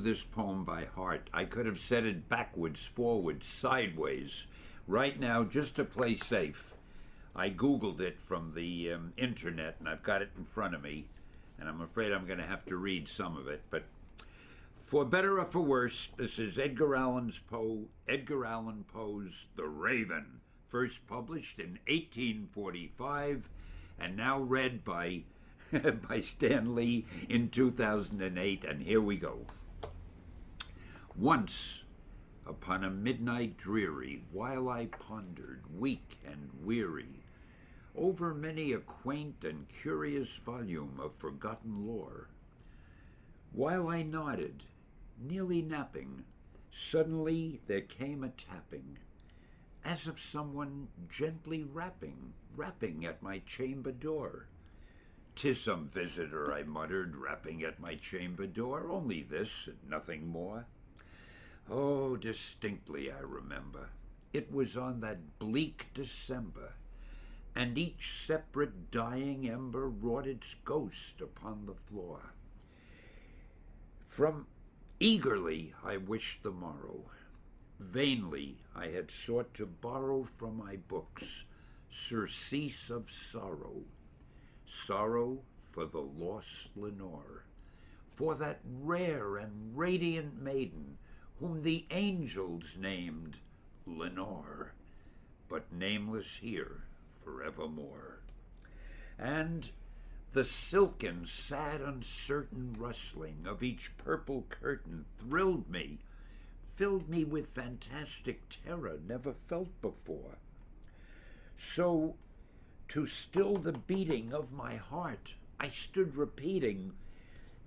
This poem by heart. I could have said it backwards, forwards, sideways. Right now, just to play safe, I Googled it from the internet and I've got it in front of me, and I'm afraid I'm going to have to read some of it. But for better or for worse, this is Edgar Allan Poe's The Raven, first published in 1845 and now read by, by Stan Lee in 2008. And here we go. Once, upon a midnight dreary, while I pondered, weak and weary, over many a quaint and curious volume of forgotten lore, while I nodded, nearly napping, suddenly there came a tapping, as of someone gently rapping at my chamber door. "'Tis some visitor," I muttered, rapping at my chamber door, "only this, and nothing more." Oh, distinctly I remember. It was on that bleak December, and each separate dying ember wrought its ghost upon the floor. From eagerly I wished the morrow. Vainly I had sought to borrow from my books surcease of sorrow, sorrow for the lost Lenore, for that rare and radiant maiden whom the angels named Lenore, but nameless here forevermore. And the silken, sad, uncertain rustling of each purple curtain thrilled me, filled me with fantastic terror never felt before. So, to still the beating of my heart, I stood repeating,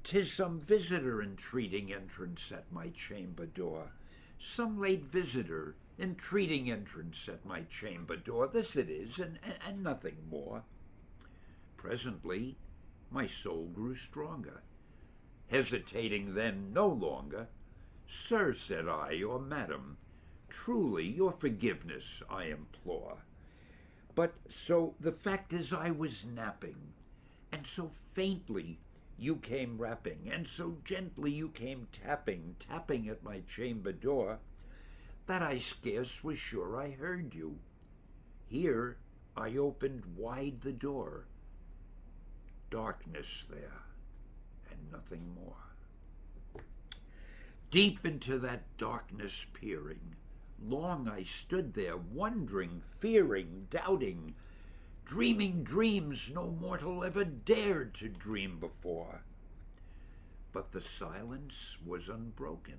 "'Tis some visitor entreating entrance at my chamber door. Some late visitor entreating entrance at my chamber door. This it is, and nothing more." Presently, my soul grew stronger. Hesitating then no longer, "Sir," said I, "or madam, truly your forgiveness I implore. But so the fact is I was napping, and so faintly you came rapping, and so gently you came tapping at my chamber door, that I scarce was sure I heard you. Here I opened wide the door. Darkness there, and nothing more. Deep into that darkness peering, long I stood there, wondering, fearing, doubting, dreaming dreams no mortal ever dared to dream before. But the silence was unbroken,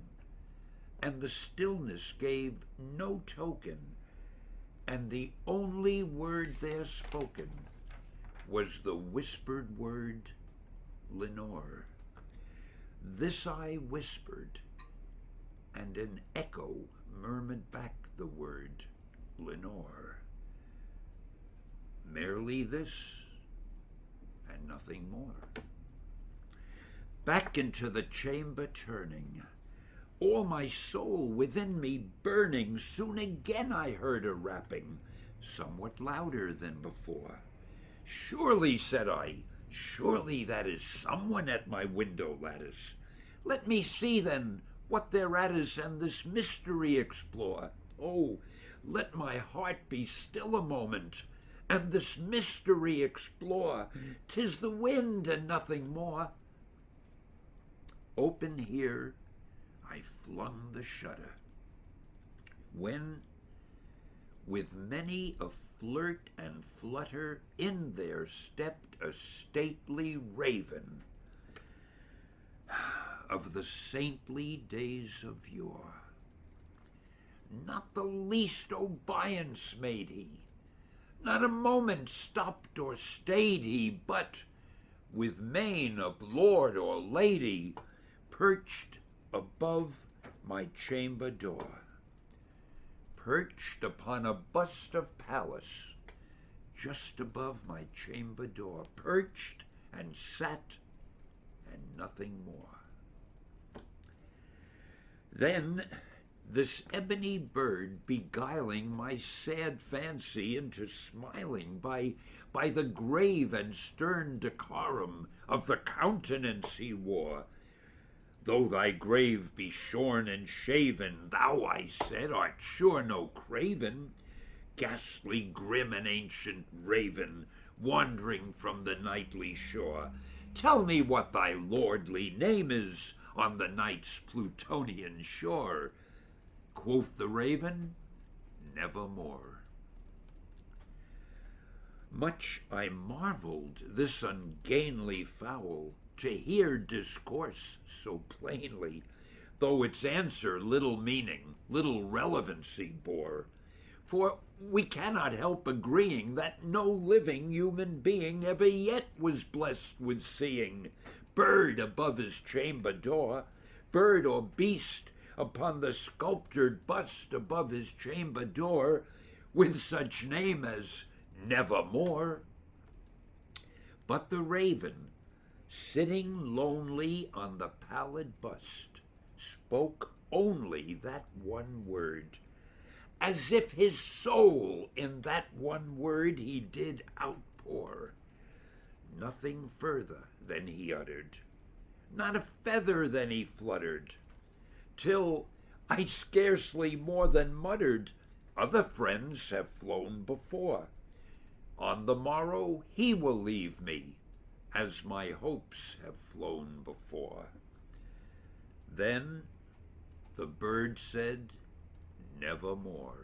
and the stillness gave no token, and the only word there spoken was the whispered word, "Lenore." This I whispered, and an echo murmured back the word, "Lenore." Merely this, and nothing more. Back into the chamber turning, all my soul within me burning, soon again I heard a rapping, somewhat louder than before. "Surely," said I, "surely that is someone at my window lattice. Let me see then what thereat is, and this mystery explore. Oh, let my heart be still a moment, and this mystery explore. 'Tis the wind and nothing more." Open here I flung the shutter, when, with many a flirt and flutter, in there stepped a stately raven of the saintly days of yore. Not the least obeisance made he, not a moment stopped or stayed he, but, with mien of lord or lady, perched above my chamber door, perched upon a bust of Pallas, just above my chamber door, perched and sat, and nothing more. Then this ebony bird, beguiling my sad fancy into smiling by the grave and stern decorum of the countenance he wore, Though thy grave be shorn and shaven, thou, I said, art sure no craven, ghastly, grim, and ancient raven, wandering from the nightly shore. Tell me what thy lordly name is on the night's Plutonian shore. Quoth the raven, nevermore. Much I marveled this ungainly fowl to hear discourse so plainly, though its answer little meaning, little relevancy bore. For we cannot help agreeing that no living human being ever yet was blessed with seeing bird above his chamber door, bird or beast upon the sculptured bust above his chamber door, with such name as Nevermore. But the raven, sitting lonely on the pallid bust, spoke only that one word, as if his soul in that one word he did outpour. Nothing further than he uttered, not a feather than he fluttered, till I scarcely more than muttered, other friends have flown before. On the morrow he will leave me, as my hopes have flown before. Then the bird said, nevermore.